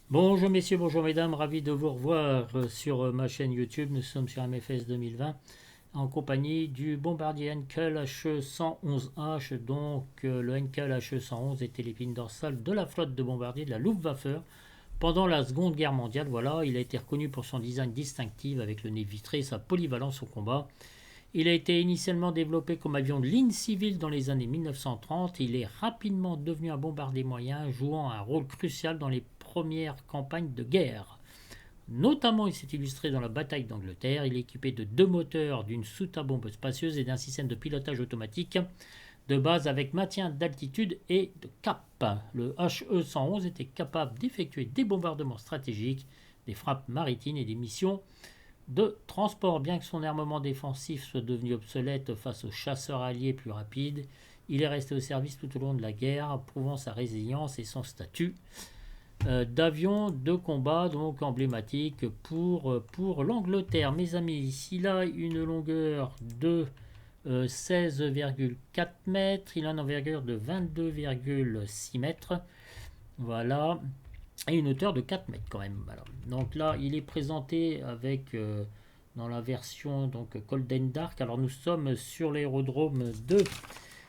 Bonjour messieurs, bonjour mesdames, ravi de vous revoir sur ma chaîne YouTube. Nous sommes sur MFS 2020 en compagnie du bombardier Henkel HE-111H. Le Henkel HE-111 était l'épine dorsale de la flotte de bombardiers de la Luftwaffe pendant la Seconde Guerre mondiale. Voilà, il a été reconnu pour son design distinctif avec le nez vitré et sa polyvalence au combat. Il a été initialement développé comme avion de ligne civile dans les années 1930. Il est rapidement devenu un bombardier moyen, jouant un rôle crucial dans les premières campagnes de guerre. Notamment, il s'est illustré dans la bataille d'Angleterre. Il est équipé de deux moteurs, d'une soute à bombe spacieuse et d'un système de pilotage automatique de base avec maintien d'altitude et de cap. Le HE-111 était capable d'effectuer des bombardements stratégiques, des frappes maritimes et des missions de transport. Bien que son armement défensif soit devenu obsolète face aux chasseurs alliés plus rapides, il est resté au service tout au long de la guerre, prouvant sa résilience et son statut d'avion de combat, donc emblématique pour l'Angleterre. Mes amis, ici là une longueur de 16,4 mètres, il a une envergure de 22,6 mètres, voilà, et une hauteur de 4 mètres quand même. Voilà. Donc là, il est présenté avec dans la version donc Golden Dark. Alors nous sommes sur l'aérodrome de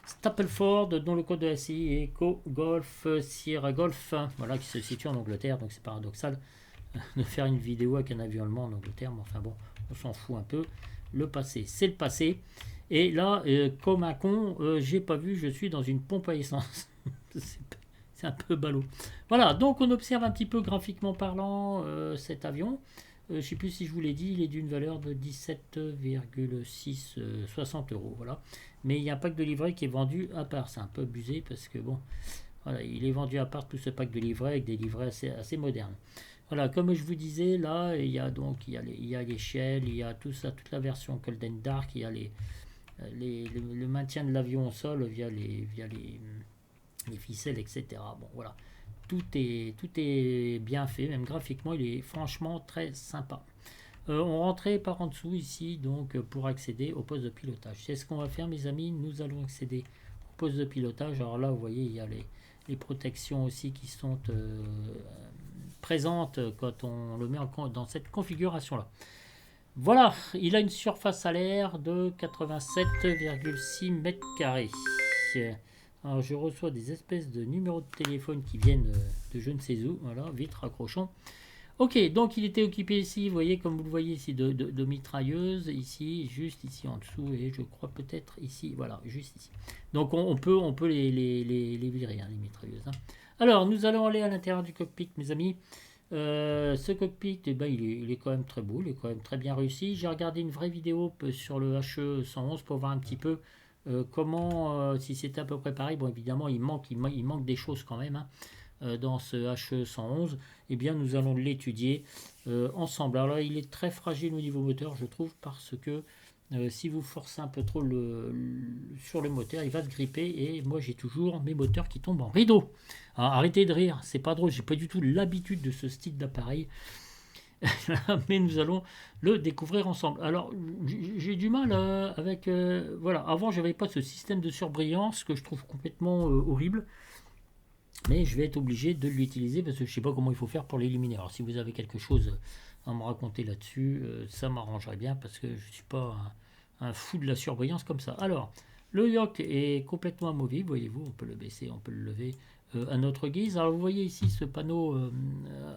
Stapleford, dont le code de la CI est Echo Golf Sierra Golf, voilà, qui se situe en Angleterre. Donc c'est paradoxal de faire une vidéo avec un avion allemand en Angleterre, mais enfin bon, on s'en fout un peu. Le passé, c'est le passé. Et là, comme un con, j'ai pas vu, je suis dans une pompe à essence. C'est un peu ballot. Voilà, donc on observe un petit peu graphiquement parlant cet avion. Je ne sais plus si je vous l'ai dit, il est d'une valeur de 17,660 euros. Voilà. Mais il y a un pack de livret qui est vendu à part. C'est un peu abusé parce que bon, voilà, il est vendu à part tout ce pack de livrets avec des livrets assez modernes. Voilà, comme je vous disais, là, il y a donc il y a l'échelle, il y a tout ça, toute la version Golden Dark, il y a le maintien de l'avion au sol via les ficelles, etc. Bon, voilà. Tout est bien fait, même graphiquement, il est franchement très sympa. On rentrait par en dessous ici, donc pour accéder au poste de pilotage. C'est ce qu'on va faire, mes amis. Nous allons accéder au poste de pilotage. Alors là, vous voyez, il y a les protections aussi qui sont présentes quand on le met dans cette configuration-là. Voilà, il a une surface à l'air de 87,6 mètres carrés. Alors je reçois des espèces de numéros de téléphone qui viennent de je ne sais où. Voilà, vite raccrochons. Ok, donc il était occupé ici, vous voyez, comme vous le voyez ici, de mitrailleuses, ici, juste ici en dessous, et je crois peut-être ici, voilà, juste ici. Donc on peut les virer, hein, les mitrailleuses. Hein. Alors, nous allons aller à l'intérieur du cockpit, mes amis. Ce cockpit, eh ben, il est quand même très beau, il est quand même très bien réussi. J'ai regardé une vraie vidéo sur le HE-111 pour voir un petit peu comment, si c'était à peu près pareil. Bon, évidemment, il manque des choses quand même. Hein dans ce HE111, eh bien nous allons l'étudier ensemble. Alors là, il est très fragile au niveau moteur, je trouve, parce que si vous forcez un peu trop sur le moteur, il va se gripper et moi j'ai toujours mes moteurs qui tombent en rideau. Alors, arrêtez de rire, c'est pas drôle, j'ai pas du tout l'habitude de ce style d'appareil, mais nous allons le découvrir ensemble. Alors j'ai du mal avec voilà, avant j'avais pas ce système de surbrillance que je trouve complètement horrible. Mais je vais être obligé de l'utiliser parce que je ne sais pas comment il faut faire pour l'éliminer. Alors si vous avez quelque chose à me raconter là-dessus, ça m'arrangerait bien parce que je ne suis pas un fou de la surbrillance comme ça. Alors, le yoke est complètement amovible, voyez-vous, on peut le baisser, on peut le lever à notre guise. Alors vous voyez ici ce panneau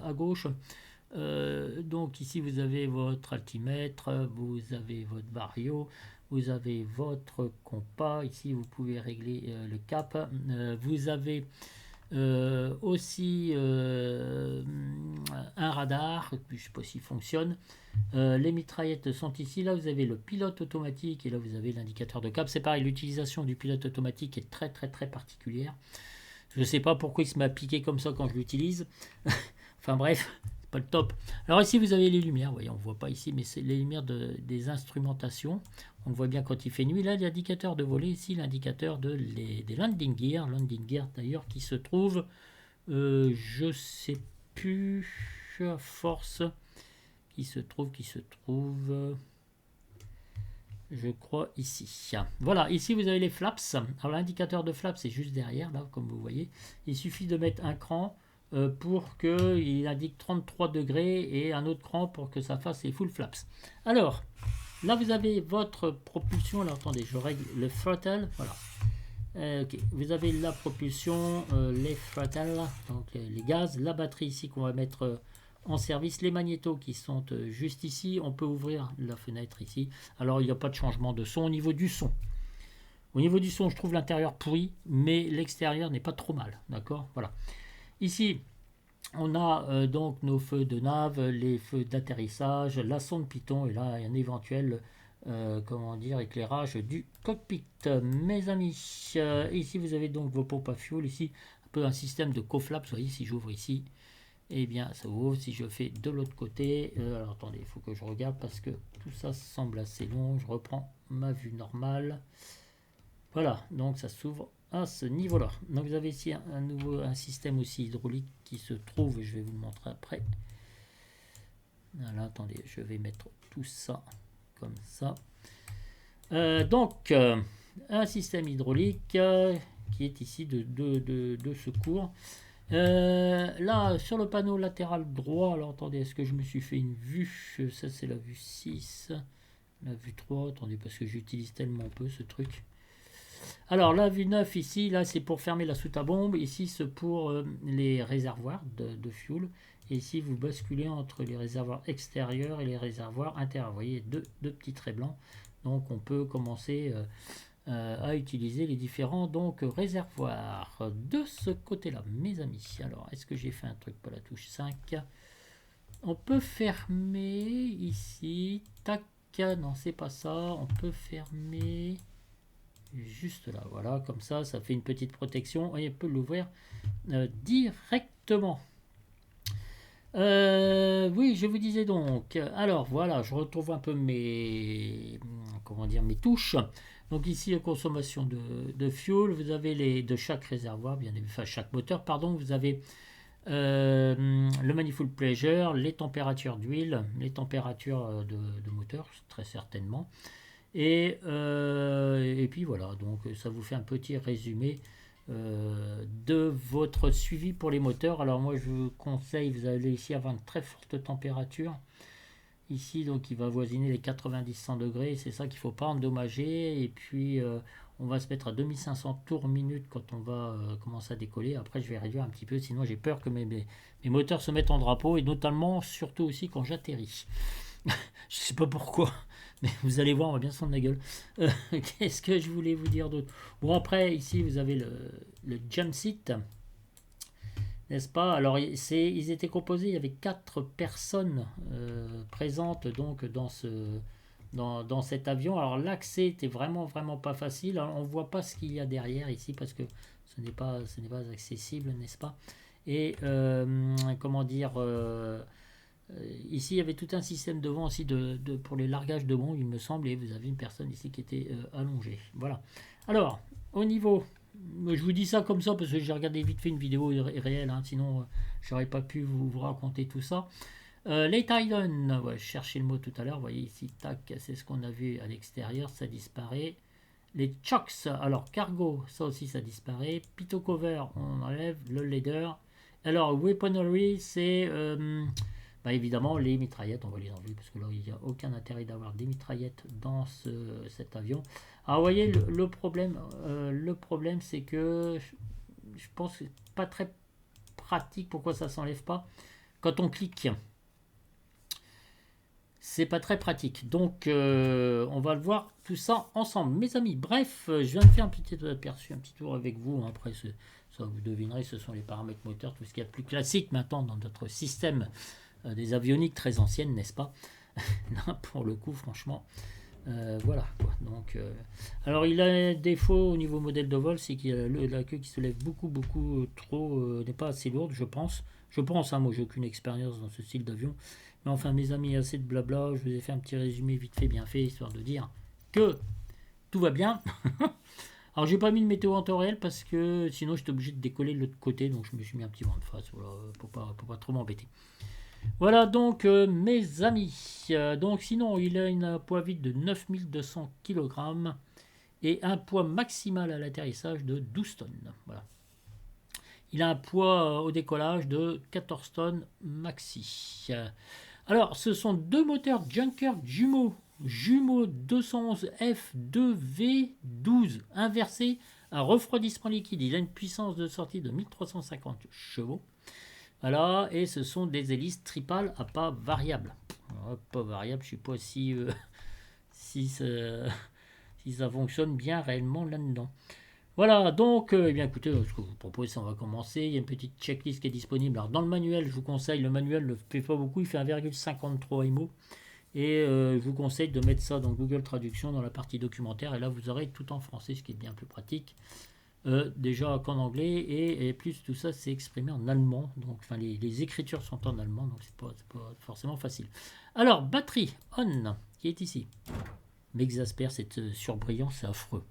à gauche. Donc ici vous avez votre altimètre, vous avez votre vario, vous avez votre compas. Ici vous pouvez régler le cap. Vous avez aussi un radar, je ne sais pas s'il fonctionne. Les mitraillettes sont ici. Là, vous avez le pilote automatique et là, vous avez l'indicateur de cap. C'est pareil, l'utilisation du pilote automatique est très très très particulière. Je ne sais pas pourquoi il se m'a piqué comme ça quand je l'utilise. Enfin bref, c'est pas le top. Alors ici, vous avez les lumières. Vous voyez, on ne voit pas ici, mais c'est les lumières des instrumentations. On voit bien quand il fait nuit. Là, l'indicateur de volée, ici, l'indicateur des landing gear. Landing gear, d'ailleurs, qui se trouve, je sais plus, à force, qui se trouve, je crois, ici. Voilà, ici, vous avez les flaps. Alors, l'indicateur de flaps, c'est juste derrière, là, comme vous voyez. Il suffit de mettre un cran pour qu'il indique 33 degrés et un autre cran pour que ça fasse les full flaps. Alors, là vous avez votre propulsion. Alors attendez, je règle le throttle. Voilà. Ok, vous avez la propulsion, les throttle, donc les gaz, la batterie ici qu'on va mettre en service, les magnétos qui sont juste ici. On peut ouvrir la fenêtre ici. Alors il n'y a pas de changement de son au niveau du son. Au niveau du son, je trouve l'intérieur pourri, mais l'extérieur n'est pas trop mal. D'accord, voilà. Ici, on a donc nos feux de nav, les feux d'atterrissage, la sonde Python et là un éventuel comment dire, éclairage du cockpit. Mes amis, ici vous avez donc vos pompes à fuel, ici un peu un système de coflaps. Vous voyez, si j'ouvre ici, et bien ça ouvre. Si je fais de l'autre côté, alors attendez, il faut que je regarde parce que tout ça semble assez long. Je reprends ma vue normale. Voilà, donc ça s'ouvre à ce niveau-là. Donc vous avez ici un système aussi hydraulique qui se trouve, je vais vous le montrer après. Voilà, attendez, je vais mettre tout ça comme ça. Donc, un système hydraulique qui est ici de secours. Là, sur le panneau latéral droit, alors attendez, est-ce que je me suis fait une vue? Ça, c'est la vue 6. La vue 3, attendez, parce que j'utilise tellement peu ce truc. Alors, la vue 9 ici, là, c'est pour fermer la soute à bombe. Ici, c'est pour les réservoirs de fuel. Et ici, vous basculez entre les réservoirs extérieurs et les réservoirs intérieurs. Vous voyez, deux petits traits blancs. Donc, on peut commencer à utiliser les différents réservoirs. De ce côté-là, mes amis. Alors, est-ce que j'ai fait un truc pour la touche 5? On peut fermer ici. Tac. Non, c'est pas ça. On peut fermer juste là. Voilà, comme ça, ça fait une petite protection. Et on peut l'ouvrir directement. Oui, je vous disais donc. Alors voilà, je retrouve un peu mes touches. Donc ici, la consommation de fuel. Vous avez de chaque réservoir, enfin chaque moteur, pardon. Vous avez le manifold pressure, les températures d'huile, les températures de moteur, très certainement. Et puis voilà, donc ça vous fait un petit résumé de votre suivi pour les moteurs. Alors moi je vous conseille, vous allez ici avoir une très forte température ici, donc il va avoisiner les 90-100 degrés, c'est ça qu'il ne faut pas endommager. Et puis on va se mettre à 2500 tours minute quand on va commencer à décoller. Après je vais réduire un petit peu, sinon j'ai peur que mes moteurs se mettent en drapeau, et notamment surtout aussi quand j'atterris. Je sais pas pourquoi, mais vous allez voir, on va bien se prendre la gueule. Qu'est-ce que je voulais vous dire d'autre? Bon, après, ici, vous avez le jump seat, n'est-ce pas? Alors, ils étaient composés, il y avait 4 personnes présentes donc dans cet avion. Alors, l'accès était vraiment pas facile. Alors, on ne voit pas ce qu'il y a derrière ici parce que ce n'est pas accessible, n'est-ce pas? Et comment dire... ici, il y avait tout un système devant aussi pour les largages de bombes, il me semble, et vous avez une personne ici qui était allongée. Voilà. Alors, au niveau, je vous dis ça comme ça parce que j'ai regardé vite fait une vidéo réelle, hein, sinon j'aurais pas pu vous raconter tout ça. Les Tylen, ouais, je cherchais le mot tout à l'heure, vous voyez ici, tac, c'est ce qu'on a vu à l'extérieur, ça disparaît. Les chocks, alors cargo, ça aussi ça disparaît. Pitot cover, on enlève. Le leader. Alors, weaponry, c'est... évidemment, les mitraillettes, on va les enlever parce que là, il n'y a aucun intérêt d'avoir des mitraillettes dans cet avion. Alors, vous voyez, le problème, c'est que je pense que c'est pas très pratique. Pourquoi ça s'enlève pas? Quand on clique, c'est pas très pratique. Donc, on va le voir tout ça ensemble, mes amis. Bref, je viens de faire un petit aperçu, un petit tour avec vous. Après, ça vous devinerez, ce sont les paramètres moteurs, tout ce qu'il y a de plus classique maintenant dans notre système. Des avioniques très anciennes, n'est-ce pas? Pour le coup, franchement, voilà quoi. Donc, alors il a un défaut au niveau modèle de vol, c'est qu'il a la queue qui se lève beaucoup trop, n'est pas assez lourde, je pense. Hein, moi j'ai aucune expérience dans ce style d'avion, mais enfin mes amis, assez de blabla. Je vous ai fait un petit résumé vite fait, bien fait, histoire de dire que tout va bien. Alors j'ai pas mis de météo en temps réel parce que sinon j'étais obligé de décoller de l'autre côté, donc je me suis mis un petit vent de face, voilà, pour pas trop m'embêter. Voilà donc mes amis. Donc sinon il a un poids vide de 9200 kg et un poids maximal à l'atterrissage de 12 tonnes. Voilà. Il a un poids au décollage de 14 tonnes maxi. Alors, ce sont deux moteurs Junker jumeaux 211F2V12 inversé à refroidissement liquide. Il a une puissance de sortie de 1350 chevaux. Voilà, et ce sont des hélices tripales à pas variable. Alors, pas variable, je ne sais pas si ça fonctionne bien réellement là-dedans. Voilà, donc, eh bien écoutez, ce que je vous propose, c'est on va commencer. Il y a une petite checklist qui est disponible. Alors, dans le manuel, je vous conseille, le manuel ne fait pas beaucoup, il fait 1,53 MO. Et je vous conseille de mettre ça dans Google Traduction, dans la partie documentaire. Et là, vous aurez tout en français, ce qui est bien plus pratique. Déjà qu'en anglais. Et plus, tout ça, c'est exprimé en allemand. Donc, enfin, les écritures sont en allemand, donc c'est pas forcément facile. Alors, batterie on, qui est ici. M'exaspère cette surbrillance, c'est affreux.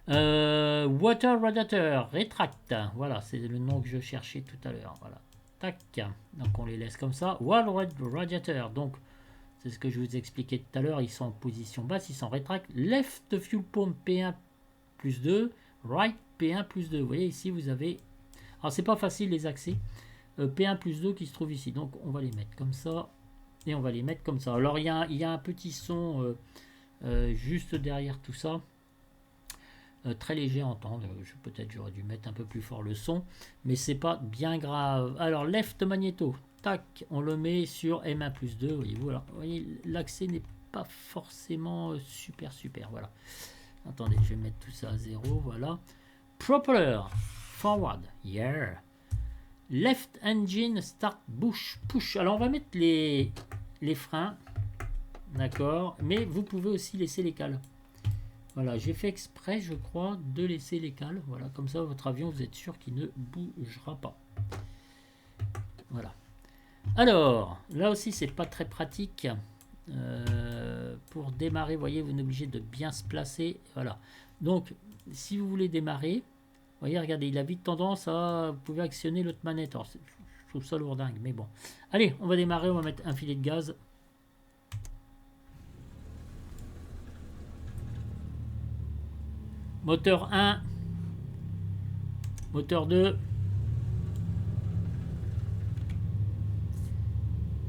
Water radiator, retract, voilà, c'est le nom que je cherchais tout à l'heure, voilà, tac, donc on les laisse comme ça. Wall radiator, donc c'est ce que je vous expliquais tout à l'heure, ils sont en position basse, ils sont rétract. Left fuel pump P1 plus 2, right P1 plus 2, vous voyez ici vous avez, alors c'est pas facile les accès, P1 plus 2 qui se trouve ici, donc on va les mettre comme ça, et on va les mettre comme ça. Alors il y a un petit son juste derrière tout ça, très léger à entendre. Peut-être j'aurais dû mettre un peu plus fort le son, mais c'est pas bien grave. Alors left magnéto, tac, on le met sur M1 plus 2, voyez-vous, voilà. Vous voyez, l'accès n'est pas forcément super, voilà. Attendez, je vais mettre tout ça à 0, voilà. Propeller, forward, yeah. Left engine start push. Alors on va mettre les freins, d'accord, mais vous pouvez aussi laisser les cales. Voilà, j'ai fait exprès, je crois, de laisser les cales. Voilà, comme ça, votre avion, vous êtes sûr qu'il ne bougera pas. Voilà. Alors, là aussi, c'est pas très pratique. Pour démarrer, vous voyez, vous êtes obligé de bien se placer. Voilà. Donc, si vous voulez démarrer, vous voyez, regardez, il a vite tendance à... Vous pouvez actionner l'autre manette. Alors, je trouve ça lourdingue, mais bon. Allez, on va démarrer, on va mettre un filet de gaz. Moteur 1, moteur 2,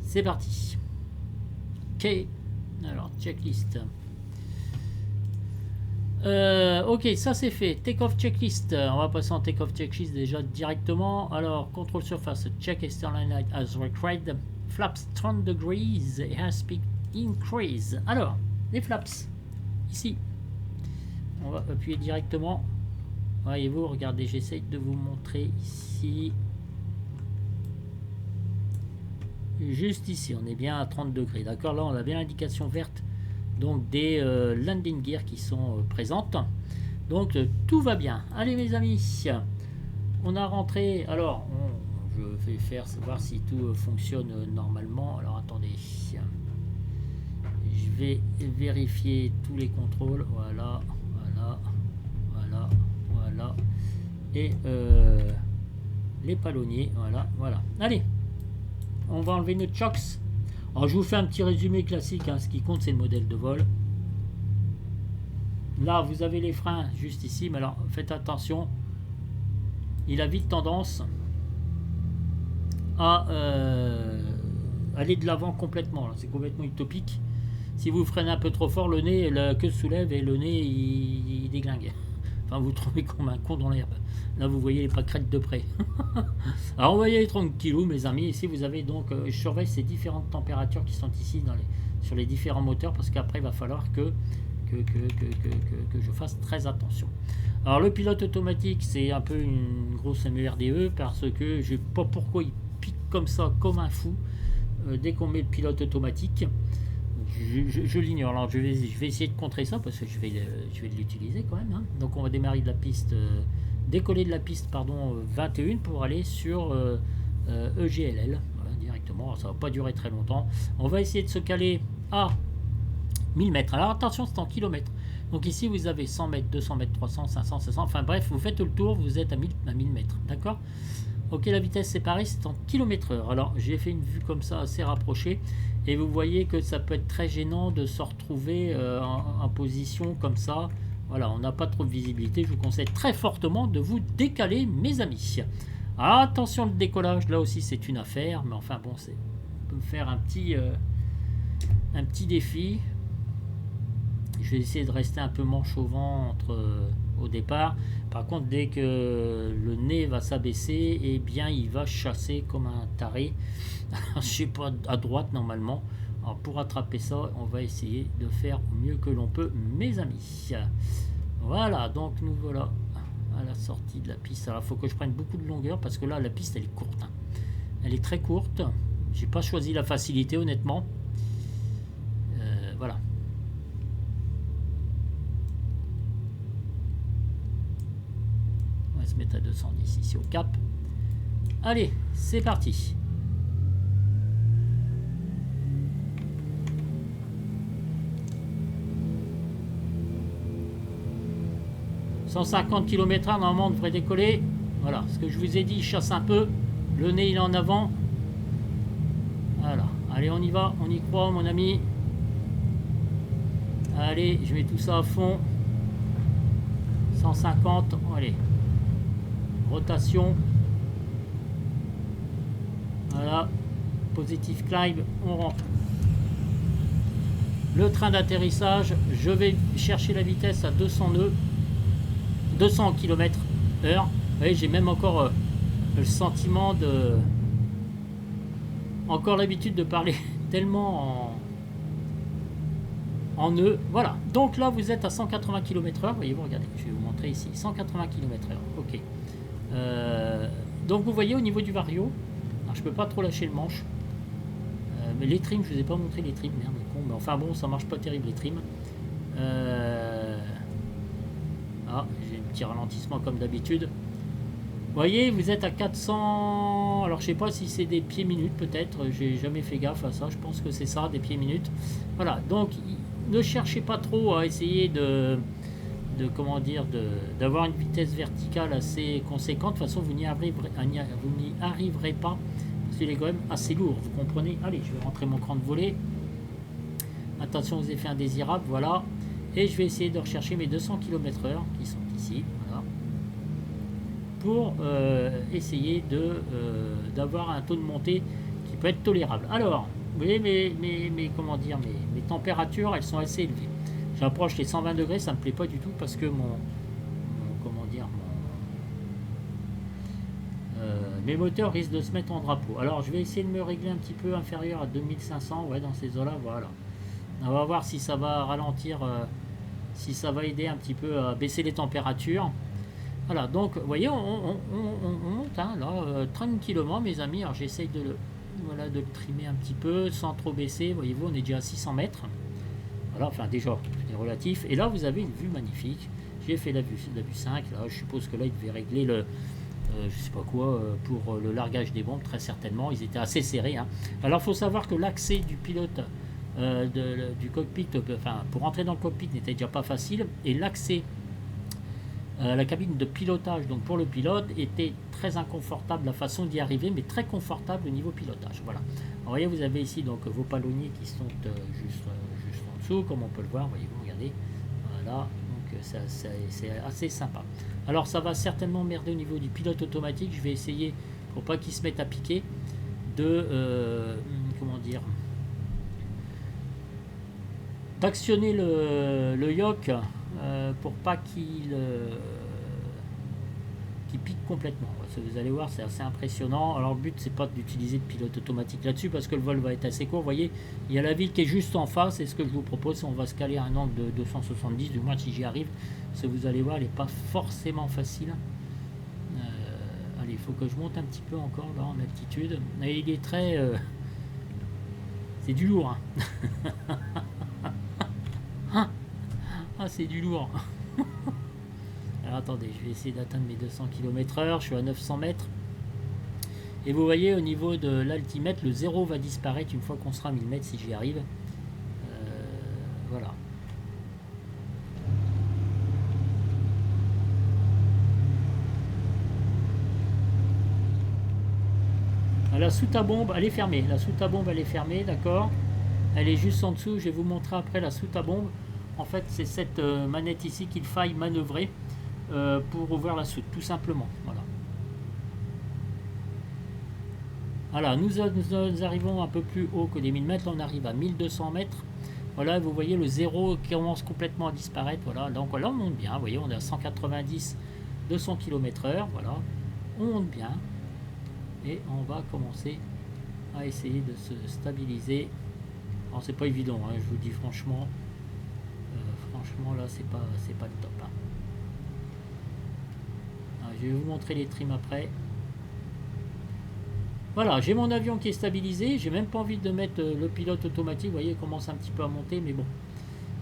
c'est parti. Ok, alors checklist. Ok, ça c'est fait. Take-off checklist. On va passer en take-off checklist déjà directement. Alors, control surface, check external light as required. Flaps 30 degrees, airspeed increase. Alors, les flaps, ici. On va appuyer directement. Voyez-vous, regardez, j'essaye de vous montrer ici. Juste ici, on est bien à 30 degrés. D'accord, là on a bien l'indication verte. Donc des landing gear qui sont présentes. Donc tout va bien. Allez mes amis, on a rentré. Alors, je vais faire voir si tout fonctionne normalement. Alors attendez. Je vais vérifier tous les contrôles. Voilà. Voilà, et les palonniers, voilà. Allez, on va enlever notre chocks. Alors je vous fais un petit résumé classique, hein. Ce qui compte c'est le modèle de vol. Là vous avez les freins juste ici, mais alors faites attention, il a vite tendance à aller de l'avant complètement, c'est complètement utopique. Si vous freinez un peu trop fort, le nez, la queue se soulève et le nez il déglingue. Enfin, vous trouvez comme un con dans l'herbe. Là, vous voyez les pâquerettes de près. Alors, on va y aller tranquillou, mes amis. Ici, vous avez donc... je surveille ces différentes températures qui sont ici sur les différents moteurs, parce qu'après, il va falloir que je fasse très attention. Alors, le pilote automatique, c'est un peu une grosse MERDE, parce que je ne sais pas pourquoi il pique comme ça, comme un fou, dès qu'on met le pilote automatique. Je l'ignore. Alors je vais essayer de contrer ça parce que je vais l'utiliser quand même, hein. Donc on va démarrer de la piste, décoller de la piste 21 pour aller sur EGLL, voilà, directement. Alors, ça va pas durer très longtemps. On va essayer de se caler à 1000 mètres. Alors attention, c'est en kilomètres. Donc ici vous avez 100 mètres, 200 mètres, 300, 500, 700. Enfin bref, vous faites le tour, vous êtes à 1000 mètres. D'accord. Ok, la vitesse c'est pareil, c'est en km/h. Alors j'ai fait une vue comme ça assez rapprochée. Et vous voyez que ça peut être très gênant de se retrouver en position comme ça. Voilà, on n'a pas trop de visibilité. Je vous conseille très fortement de vous décaler, mes amis. Alors, attention, le décollage, là aussi, c'est une affaire. Mais enfin, bon, c'est... On peut me faire un petit défi. Je vais essayer de rester un peu manche au vent au départ. Par contre, dès que le nez va s'abaisser, eh bien, il va chasser comme un taré. Je sais pas, à droite normalement. Alors, pour attraper ça, on va essayer de faire au mieux que l'on peut, mes amis. Voilà, donc nous voilà à la sortie de la piste. Alors, il faut que je prenne beaucoup de longueur parce que là, la piste, elle est courte. Hein. Elle est très courte. J'ai pas choisi la facilité, honnêtement. Voilà. On va se mettre à 210 ici au cap. Allez, c'est parti. « 150 km/h, normalement, on devrait décoller. » Voilà, ce que je vous ai dit, il chasse un peu. Le nez, il est en avant. Voilà, allez, on y va, on y croit, mon ami. Allez, je mets tout ça à fond. 150, allez. Rotation. Voilà. Positive climb, on rentre. Le train d'atterrissage, je vais chercher la vitesse à 200 nœuds. 200 km/h. Vous voyez, j'ai même encore le sentiment de... Encore l'habitude de parler tellement en nœuds. Voilà. Donc là, vous êtes à 180 km/h. Voyez, vous regardez, je vais vous montrer ici. 180 km/h. Ok. Donc vous voyez au niveau du vario, alors, je peux pas trop lâcher le manche. Mais les trims, je vous ai pas montré les trims. Merde, con. Mais enfin bon, ça marche pas terrible les trims. Ah, j'ai un petit ralentissement comme d'habitude. Vous voyez, vous êtes à 400... Alors, je sais pas si c'est des pieds minutes, peut-être. J'ai jamais fait gaffe à ça. Je pense que c'est ça, des pieds minutes. Voilà, donc, ne cherchez pas trop à essayer comment dire, d'avoir une vitesse verticale assez conséquente. De toute façon, vous n'y arriverez pas. Parce qu'il est quand même assez lourd, vous comprenez. Allez, je vais rentrer mon cran de volée. Attention aux effets indésirables, voilà. Et je vais essayer de rechercher mes 200 km/h qui sont ici, voilà, pour essayer d'avoir un taux de montée qui peut être tolérable. Alors, vous voyez mes comment dire, mes températures, elles sont assez élevées. J'approche les 120 degrés, ça me plaît pas du tout parce que mes moteurs risquent de se mettre en drapeau. Alors, je vais essayer de me régler un petit peu inférieur à 2500, ouais, dans ces eaux-là, voilà. On va voir si ça va ralentir, si ça va aider un petit peu à baisser les températures. Voilà, donc, vous voyez, on monte, hein, là, tranquillement, mes amis. Alors, j'essaye de le trimer un petit peu, sans trop baisser. Voyez-vous, on est déjà à 600 mètres. Voilà, enfin, déjà, c'est relatif. Et là, vous avez une vue magnifique. J'ai fait la vue 5. Là, je suppose que là, il devait régler le... je sais pas quoi, pour le largage des bombes, très certainement. Ils étaient assez serrés. Hein. Alors, il faut savoir que l'accès du pilote... du cockpit, enfin pour entrer dans le cockpit n'était déjà pas facile, et l'accès à la cabine de pilotage, donc pour le pilote, était très inconfortable, la façon d'y arriver, mais très confortable au niveau pilotage. Voilà. Alors, vous voyez, vous avez ici donc vos palonniers qui sont juste en dessous, comme on peut le voir. Voyez-vous, regardez. Voilà. Donc c'est assez sympa. Alors ça va certainement merder au niveau du pilote automatique. Je vais essayer, pour pas qu'il se mette à piquer, de comment dire, d'actionner le yoke pour pas qu'il pique complètement. Vous allez voir, c'est assez impressionnant. Alors le but, c'est pas d'utiliser de pilote automatique là-dessus parce que le vol va être assez court. Vous voyez, il y a la ville qui est juste en face, et ce que je vous propose, on va se caler à un angle de 270, du moins si j'y arrive, parce que vous allez voir, elle n'est pas forcément facile. Allez, il faut que je monte un petit peu encore là en altitude. Et il est très... c'est du lourd, hein. Ah, c'est du lourd. Alors attendez, je vais essayer d'atteindre mes 200 km/h. Je suis à 900 mètres. Et vous voyez, au niveau de l'altimètre, le 0 va disparaître une fois qu'on sera à 1000 mètres si j'y arrive. Voilà. La soute à bombe, elle est fermée. La soute à bombe, elle est fermée, d'accord. Elle est juste en dessous. Je vais vous montrer après la soute à bombe. En fait, c'est cette manette ici qu'il faille manœuvrer pour ouvrir la soute, tout simplement. Voilà. Voilà, nous arrivons un peu plus haut que les 1000 mètres. Là, on arrive à 1200 mètres. Voilà, vous voyez le zéro qui commence complètement à disparaître. Voilà, donc là, on monte bien. Vous voyez, on est à 190, 200 km/h. Voilà, on monte bien. Et on va commencer à essayer de se stabiliser. Alors, c'est pas évident, hein, je vous dis franchement. Franchement, là, c'est pas le top. Hein. Alors, je vais vous montrer les trims après. Voilà, j'ai mon avion qui est stabilisé. J'ai même pas envie de mettre le pilote automatique. Vous voyez, il commence un petit peu à monter, mais bon.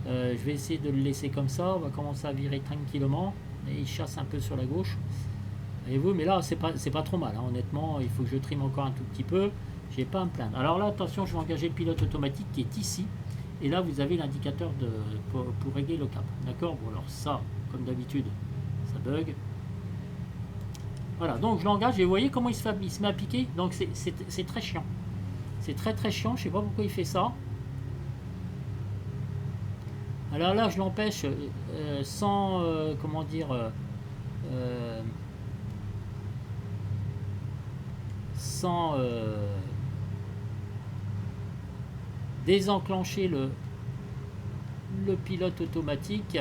Je vais essayer de le laisser comme ça. On va commencer à virer tranquillement. Et il chasse un peu sur la gauche. Voyez-vous, mais là, c'est pas trop mal. Hein. Honnêtement, il faut que je trime encore un tout petit peu. J'ai pas à me plaindre. Alors là, attention, je vais engager le pilote automatique qui est ici. Et là, vous avez l'indicateur pour régler le cap. D'accord? Bon, alors ça, comme d'habitude, ça bug. Voilà, donc je l'engage et vous voyez comment il se met à piquer. Donc c'est très chiant. C'est très chiant, je sais pas pourquoi il fait ça. Alors là, je l'empêche sans, comment dire, sans désenclencher le pilote automatique.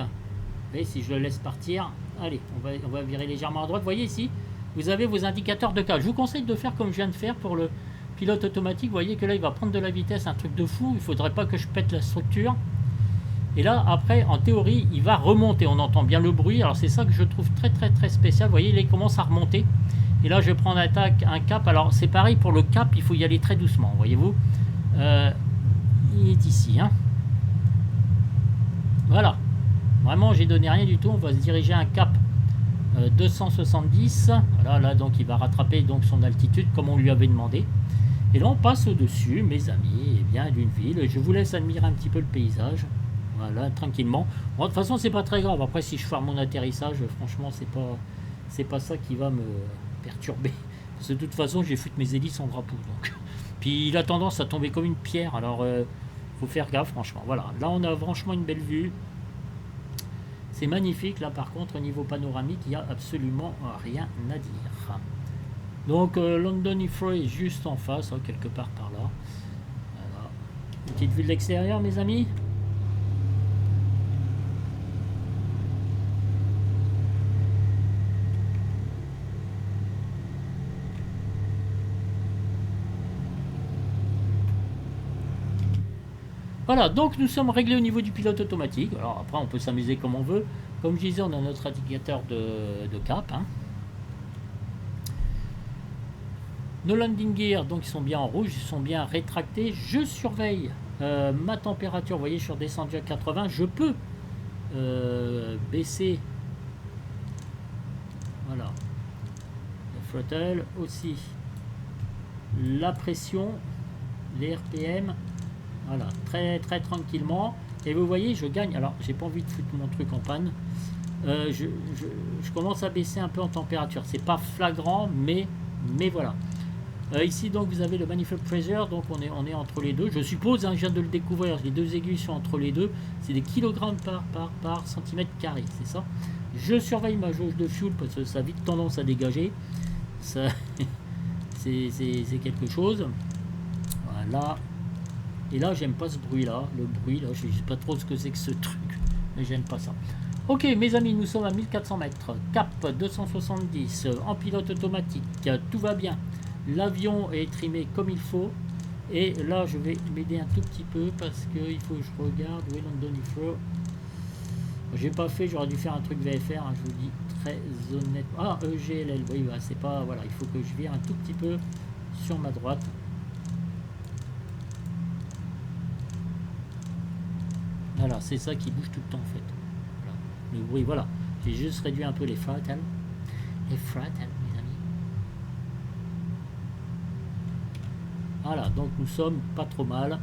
Et si je le laisse partir, allez, on va virer légèrement à droite. Vous voyez ici, vous avez vos indicateurs de cas. Je vous conseille de faire comme je viens de faire pour le pilote automatique. Vous voyez que là, il va prendre de la vitesse, un truc de fou. Il ne faudrait pas que je pète la structure. Et là, après, en théorie, il va remonter. On entend bien le bruit. Alors, c'est ça que je trouve très spécial. Vous voyez, là, il commence à remonter. Et là, je vais prendre un cap. Alors, c'est pareil pour le cap. Il faut y aller très doucement. Voyez-vous, il est ici. Hein. Voilà. Vraiment, j'ai donné rien du tout. On va se diriger à un cap 270. Voilà, là, donc, il va rattraper donc son altitude comme on lui avait demandé. Et là, on passe au-dessus, mes amis, d'une ville. Je vous laisse admirer un petit peu le paysage. Voilà, tranquillement. Bon, de toute façon, c'est pas très grave. Après, si je foire mon atterrissage, franchement, c'est pas ça qui va me perturber. Parce que de toute façon, j'ai foutu mes hélices en drapeau. Donc. Puis, il a tendance à tomber comme une pierre. Alors, faut faire gaffe, franchement. Voilà, là, on a franchement une belle vue. C'est magnifique. Là, par contre, au niveau panoramique, il n'y a absolument rien à dire. Donc, London Heathrow est juste en face, hein, quelque part par là. Voilà. Une petite vue de l'extérieur, mes amis. Voilà, donc nous sommes réglés au niveau du pilote automatique. Alors après, on peut s'amuser comme on veut. Comme je disais, on a notre indicateur de cap. Hein. Nos landing gears, donc ils sont bien en rouge, ils sont bien rétractés. Je surveille ma température. Vous voyez, je suis redescendu à 80. Je peux baisser. Voilà. Le throttle aussi. La pression, les RPM. Voilà, très tranquillement. Et vous voyez, je gagne. Alors, j'ai pas envie de foutre mon truc en panne. Je commence à baisser un peu en température. C'est pas flagrant, mais voilà. Ici, donc, vous avez le manifold pressure. Donc, on est entre les deux. Je suppose, hein, je viens de le découvrir. Les deux aiguilles sont entre les deux. C'est des kilogrammes par centimètre carré. C'est ça. Je surveille ma jauge de fuel parce que ça a vite tendance à dégager. Ça, c'est quelque chose. Voilà. Et là, j'aime pas ce bruit-là. Le bruit, là, je sais pas trop ce que c'est que ce truc. Mais j'aime pas ça. Ok, mes amis, nous sommes à 1400 mètres. Cap 270 en pilote automatique. Tout va bien. L'avion est trimé comme il faut. Et là, je vais m'aider un tout petit peu parce qu'il faut que je regarde. Oui, London Heathrow. J'ai pas fait, j'aurais dû faire un truc VFR. Hein, je vous dis très honnêtement. Ah, EGLL. Oui, bah, c'est pas. Voilà, il faut que je vire un tout petit peu sur ma droite. Voilà, c'est ça qui bouge tout le temps en fait. Voilà. Le bruit, voilà. J'ai juste réduit un peu les throttles. Les throttles, mes amis. Voilà, donc nous sommes pas trop mal.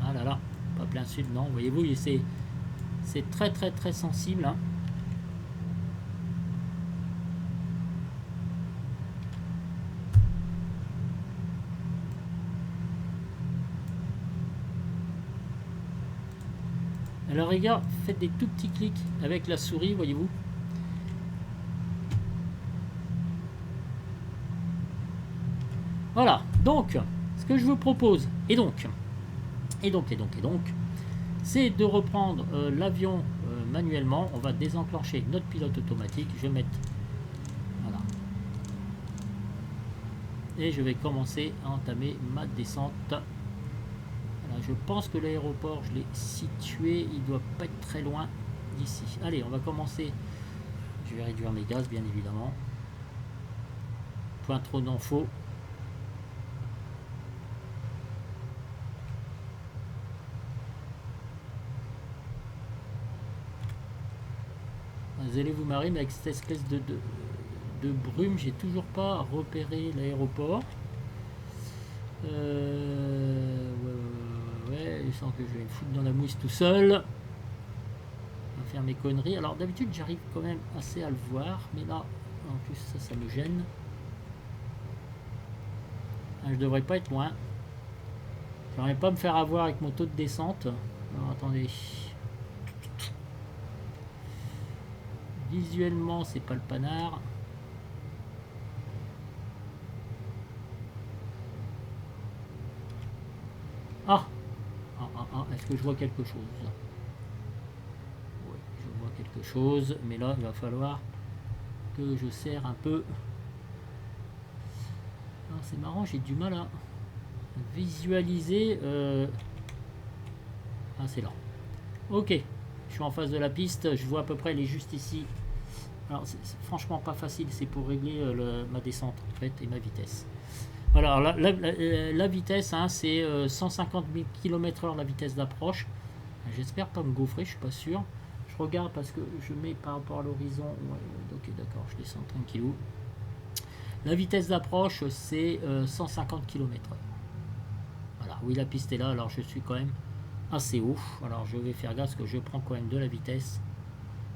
Ah là là, pas plein sud, non. Voyez-vous, c'est très sensible. Hein. Alors regarde, faites des tout petits clics avec la souris, voyez-vous. Voilà, donc, ce que je vous propose, c'est de reprendre l'avion manuellement. On va désenclencher notre pilote automatique. Je vais mettre... Voilà. Et je vais commencer à entamer ma descente. Voilà, je pense que l'aéroport, je l'ai situé. Il doit pas être très loin d'ici. Allez, on va commencer. Je vais réduire mes gaz, bien évidemment. Point trop d'infos. Vous allez vous marrer, mais avec cette espèce de brume, j'ai toujours pas repéré l'aéroport. Ouais, je sens que je vais me foutre dans la mousse tout seul. On va faire mes conneries. Alors d'habitude, j'arrive quand même assez à le voir, mais là, en plus, ça me gêne. Je devrais pas être loin. J'aimerais pas me faire avoir avec mon taux de descente. Alors attendez. Visuellement, c'est pas le panard. Ah, est-ce que je vois quelque chose? Oui, je vois quelque chose, mais là, il va falloir que je serre un peu. C'est marrant, j'ai du mal à visualiser. Ah, c'est là. Ok, je suis en face de la piste, je vois à peu près, elle est juste ici. Alors, c'est franchement pas facile, c'est pour régler ma descente en fait et ma vitesse. Voilà, alors, la vitesse, hein, c'est 150 000 km/h la vitesse d'approche. J'espère pas me gaufrer, je suis pas sûr. Je regarde parce que je mets par rapport à l'horizon. Ouais, ok, d'accord, je descends tranquillou. La vitesse d'approche, c'est 150 km/h. Voilà, oui, la piste est là, alors je suis quand même assez haut. Alors je vais faire gaffe parce que je prends quand même de la vitesse.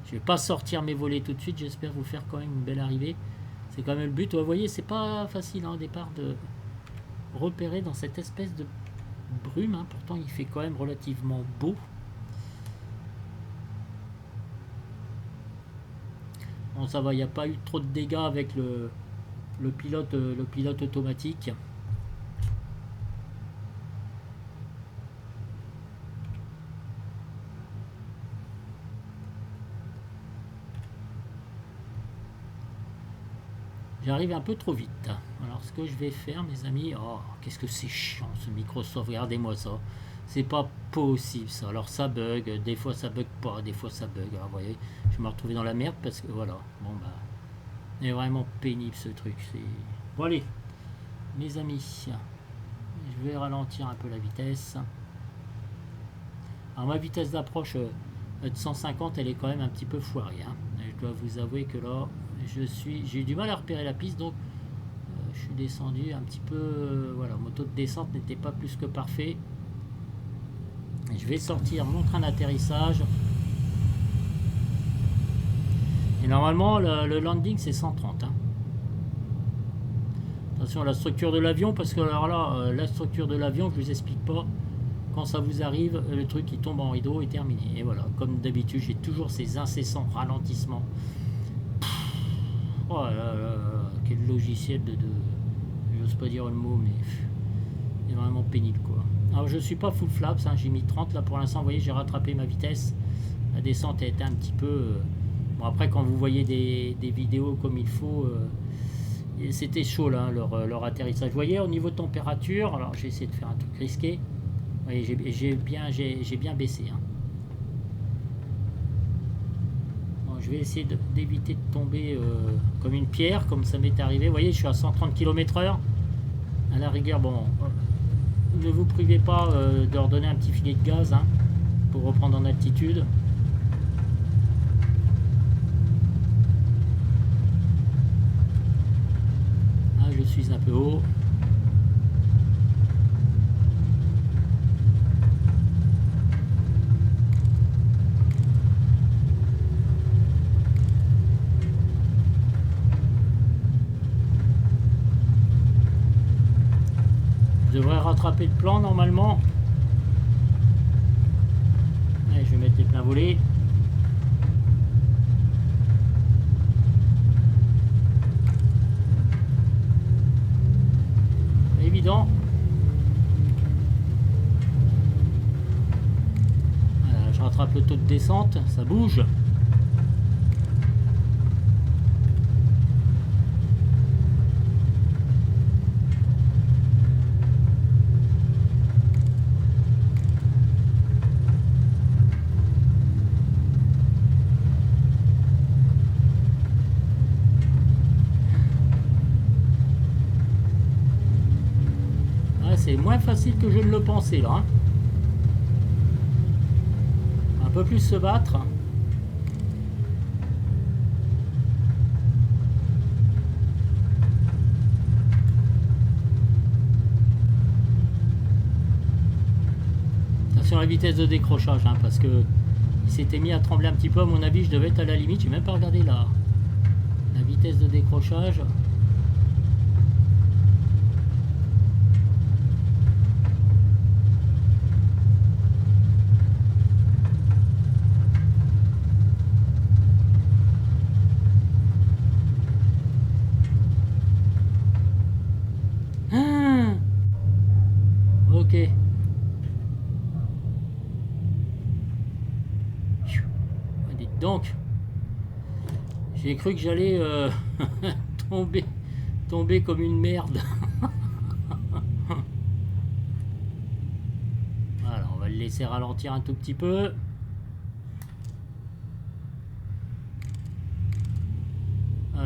Je vais pas sortir mes volets tout de suite, j'espère vous faire quand même une belle arrivée. C'est quand même le but. Vous voyez, c'est pas facile hein, au départ de repérer dans cette espèce de brume. Hein. Pourtant, il fait quand même relativement beau. Bon, ça va, il n'y a pas eu trop de dégâts avec le pilote automatique. J'arrive un peu trop vite. Alors ce que je vais faire mes amis, oh qu'est-ce que c'est chiant ce Microsoft, regardez-moi ça. C'est pas possible ça. Alors ça bug, des fois ça bug pas, des fois ça bug. Alors vous voyez, je me retrouve dans la merde parce que voilà. Bon bah, c'est vraiment pénible ce truc. Bon allez, mes amis, je vais ralentir un peu la vitesse. Alors ma vitesse d'approche de 150, elle est quand même un petit peu foirée. Hein. Je dois vous avouer que là, j'ai eu du mal à repérer la piste, donc je suis descendu un petit peu. Voilà, mon taux de descente n'était pas plus que parfait. Je vais sortir mon train d'atterrissage. Et normalement, le landing c'est 130. Hein. Attention à la structure de l'avion, parce que alors là, la structure de l'avion, je vous explique pas. Quand ça vous arrive, le truc qui tombe en rideau est terminé. Et voilà, comme d'habitude, j'ai toujours ces incessants ralentissements. Oh là là là, quel logiciel de j'ose pas dire le mot, mais c'est vraiment pénible quoi. Alors je suis pas full flaps, hein, j'ai mis 30 là pour l'instant, vous voyez, j'ai rattrapé ma vitesse. La descente a été un petit peu... Bon après quand vous voyez des vidéos comme il faut, c'était chaud là, leur atterrissage. Vous voyez au niveau de température, alors j'ai essayé de faire un truc risqué. Vous voyez, j'ai bien baissé. Hein. Je vais essayer d'éviter de tomber comme une pierre, comme ça m'est arrivé. Vous voyez, je suis à 130 km/h. À la rigueur, bon, ne vous privez pas de leur donner un petit filet de gaz hein, pour reprendre en altitude. Là, je suis un peu haut. Je devrais rattraper le plan normalement. Allez, je vais mettre les pleins volets. évident. Voilà, je rattrape le taux de descente, ça bouge. C'est moins facile que je ne le pensais là. Hein. Un peu plus se battre. Attention à la vitesse de décrochage, hein, parce que il s'était mis à trembler un petit peu. À mon avis, je devais être à la limite. J'ai même pas regardé la vitesse de décrochage. Ok. Dites donc. J'ai cru que j'allais tomber comme une merde. Voilà, on va le laisser ralentir un tout petit peu.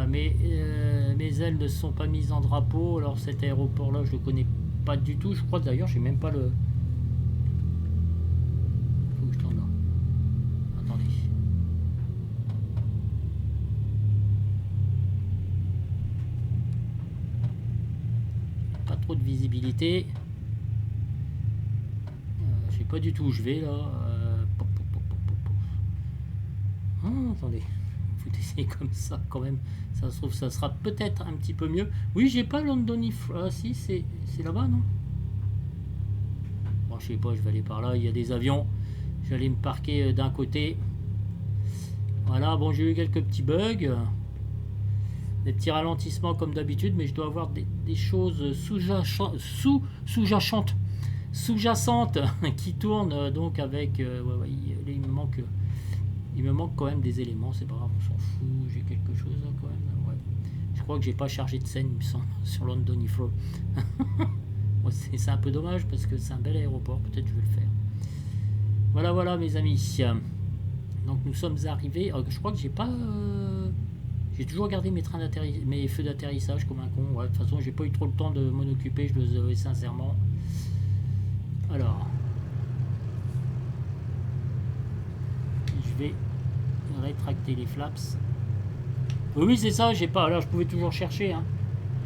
Mes ailes ne sont pas mises en drapeau. Alors cet aéroport là je le connais pas du tout. Je crois d'ailleurs j'ai même pas le... Faut que je tourne là. Attendez. Pas trop de visibilité. Je sais pas du tout où je vais là. Attendez. Faut essayer comme ça quand même. Ça se trouve ça sera peut-être un petit peu mieux. Oui, j'ai pas London If. Ah si, c'est là-bas, non? Bon, je sais pas, je vais aller par là. Il y a des avions. J'allais me parquer d'un côté. Voilà, bon, j'ai eu quelques petits bugs. Des petits ralentissements comme d'habitude, mais je dois avoir des choses sous-jacentes qui tournent donc avec... ouais, il me manque quand même des éléments, c'est pas grave, on s'en fout. J'ai quelque chose là, quand même. Ouais. Je crois que j'ai pas chargé de scène, il me semble, sur London Heathrow. Bon, c'est un peu dommage parce que c'est un bel aéroport, peut-être je vais le faire. Voilà mes amis. Donc nous sommes arrivés. Je crois que j'ai pas... J'ai toujours gardé mes feux d'atterrissage comme un con. Ouais, de toute façon, j'ai pas eu trop le temps de m'en occuper, je le savais sincèrement. Alors... Je vais rétracter les flaps. Oui, c'est ça, j'ai pas. Alors je pouvais toujours chercher. Hein.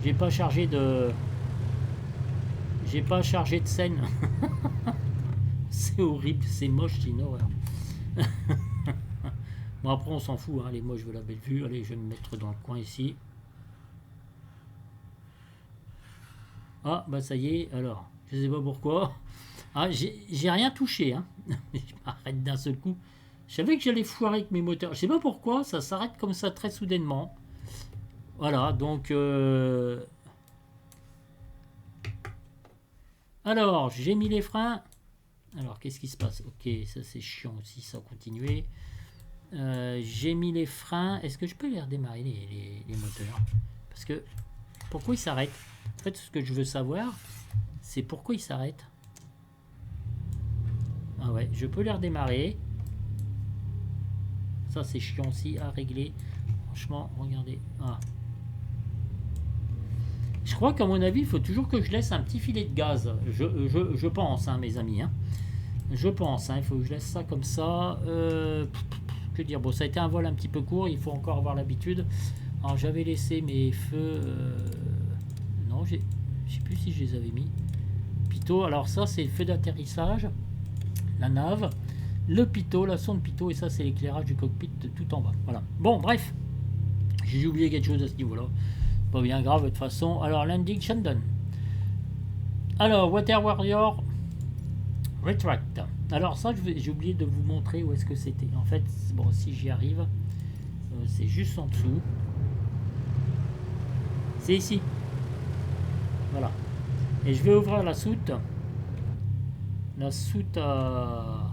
J'ai pas chargé de scène. C'est horrible, c'est moche, c'est une horreur. Bon, après on s'en fout, hein. Allez, moi je veux la belle vue. Allez, je vais me mettre dans le coin ici. Ah bah ça y est, alors je sais pas pourquoi. Ah, j'ai rien touché, hein. Je m'arrête d'un seul coup. Je savais que j'allais foirer avec mes moteurs. Je sais pas pourquoi, ça s'arrête comme ça très soudainement. Voilà, donc... Alors, j'ai mis les freins. Alors, qu'est-ce qui se passe? Ok, ça c'est chiant aussi, ça a continué. J'ai mis les freins. Est-ce que je peux les redémarrer, les moteurs? Parce que... Pourquoi ils s'arrêtent? En fait, ce que je veux savoir, c'est pourquoi ils s'arrêtent. Ah ouais, je peux les redémarrer. Ça c'est chiant aussi à régler. Franchement, regardez. Ah. Je crois qu'à mon avis, il faut toujours que je laisse un petit filet de gaz. Je pense, hein, mes amis. Hein. Je pense, hein, il faut que je laisse ça comme ça. Que dire? Bon, ça a été un vol un petit peu court. Il faut encore avoir l'habitude. Alors, j'avais laissé mes feux... Non, je sais plus si je les avais mis. Pitot. Alors ça, c'est le feu d'atterrissage. La nave. Le pitot, la sonde pitot, et ça c'est l'éclairage du cockpit tout en bas. Voilà. Bon, bref, j'ai oublié quelque chose à ce niveau-là. Pas bien grave de toute façon. Alors, landing Shandon. Alors, Water Warrior Retract. Alors ça, j'ai oublié de vous montrer où est-ce que c'était. En fait, bon, si j'y arrive, c'est juste en dessous. C'est ici. Voilà. Et je vais ouvrir la soute. La soute à...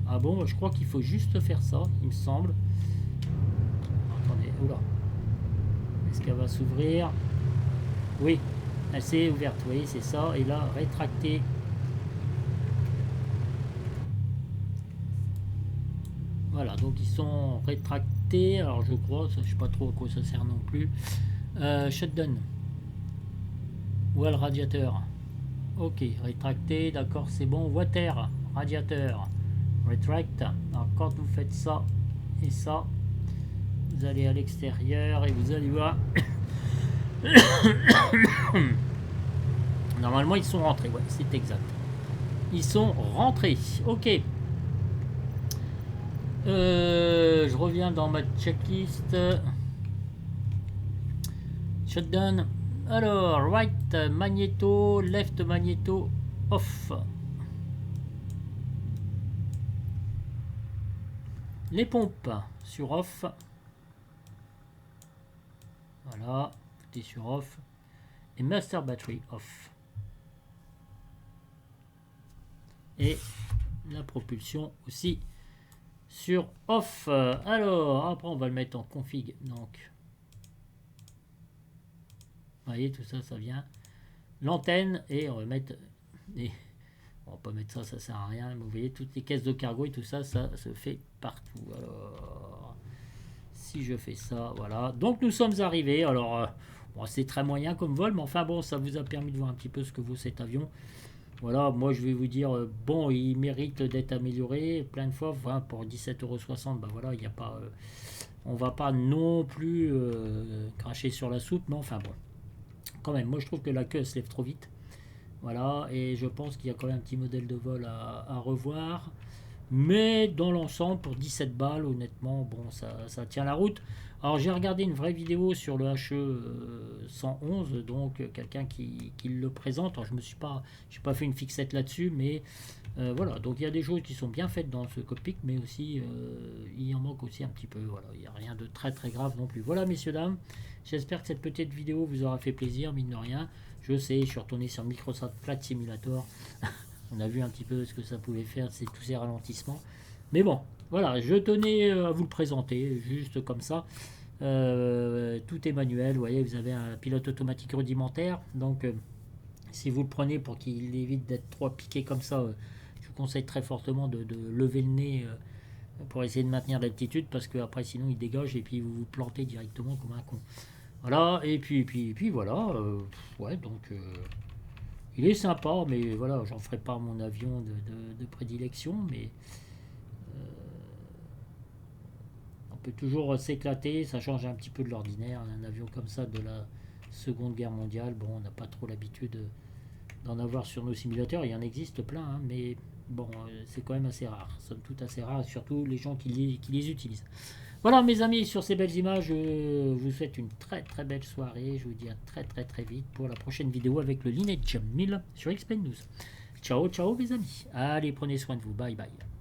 Ah bon, je crois qu'il faut juste faire ça, il me semble. Attendez, oula. Est-ce qu'elle va s'ouvrir? Oui, elle s'est ouverte, vous voyez, c'est ça. Et là, rétracter. Voilà, donc ils sont rétractés. Alors je crois, ça, je sais pas trop à quoi ça sert non plus. Shutdown. Où est le radiateur? Ok, rétracté, d'accord, c'est bon. Water, radiateur, retract. Alors quand vous faites ça et ça, vous allez à l'extérieur et vous allez voir. Normalement, ils sont rentrés, ouais, c'est exact. Ils sont rentrés, ok. Je reviens dans ma checklist. Shutdown. Alors, right magnéto, left magnéto, off. Les pompes sur off. Voilà, tout est sur off. Et master battery off. Et la propulsion aussi sur off. Alors, après on va le mettre en config. Donc, vous voyez, tout ça, ça vient. L'antenne, et on va mettre... on va pas mettre ça, ça sert à rien. Mais vous voyez, toutes les caisses de cargo et tout ça, ça se fait partout. Alors, si je fais ça, voilà. Donc nous sommes arrivés. Alors, bon, c'est très moyen comme vol, mais enfin bon, ça vous a permis de voir un petit peu ce que vaut cet avion. Voilà, moi je vais vous dire, bon, il mérite d'être amélioré plein de fois. Enfin, pour 17,60 €, ben voilà, il n'y a pas... on va pas non plus cracher sur la soupe, mais enfin bon. Quand même, moi je trouve que la queue se lève trop vite. Voilà, et je pense qu'il y a quand même un petit modèle de vol à revoir. Mais dans l'ensemble, pour 17 balles, honnêtement, bon, ça tient la route. Alors j'ai regardé une vraie vidéo sur le HE 111, donc quelqu'un qui le présente. Alors je me suis pas, j'ai pas fait une fixette là-dessus, mais voilà. Donc il y a des choses qui sont bien faites dans ce cockpit, mais aussi il en manque aussi un petit peu. Voilà, il n'y a rien de très très grave non plus. Voilà, messieurs dames. J'espère que cette petite vidéo vous aura fait plaisir, mine de rien. Je sais, je suis retourné sur Microsoft Flight Simulator. On a vu un petit peu ce que ça pouvait faire, c'est tous ces ralentissements. Mais bon, voilà, je tenais à vous le présenter, juste comme ça. Tout est manuel, vous voyez, vous avez un pilote automatique rudimentaire. Donc, si vous le prenez pour qu'il évite d'être trop piqué comme ça, je vous conseille très fortement de lever le nez pour essayer de maintenir l'altitude, parce que après sinon il dégage et puis vous vous plantez directement comme un con. Voilà, et puis voilà, ouais, donc il est sympa, mais voilà, j'en ferai pas mon avion de prédilection, mais on peut toujours s'éclater, ça change un petit peu de l'ordinaire, un avion comme ça de la Seconde Guerre mondiale, bon, on n'a pas trop l'habitude d'en avoir sur nos simulateurs, il y en existe plein, hein, mais bon, c'est quand même assez rare, somme toute assez rare, surtout les gens qui les utilisent. Voilà mes amis, sur ces belles images, je vous souhaite une très très belle soirée. Je vous dis à très très très vite pour la prochaine vidéo avec le Lineage 1000 sur X-Plane News. Ciao ciao mes amis. Allez, prenez soin de vous. Bye bye.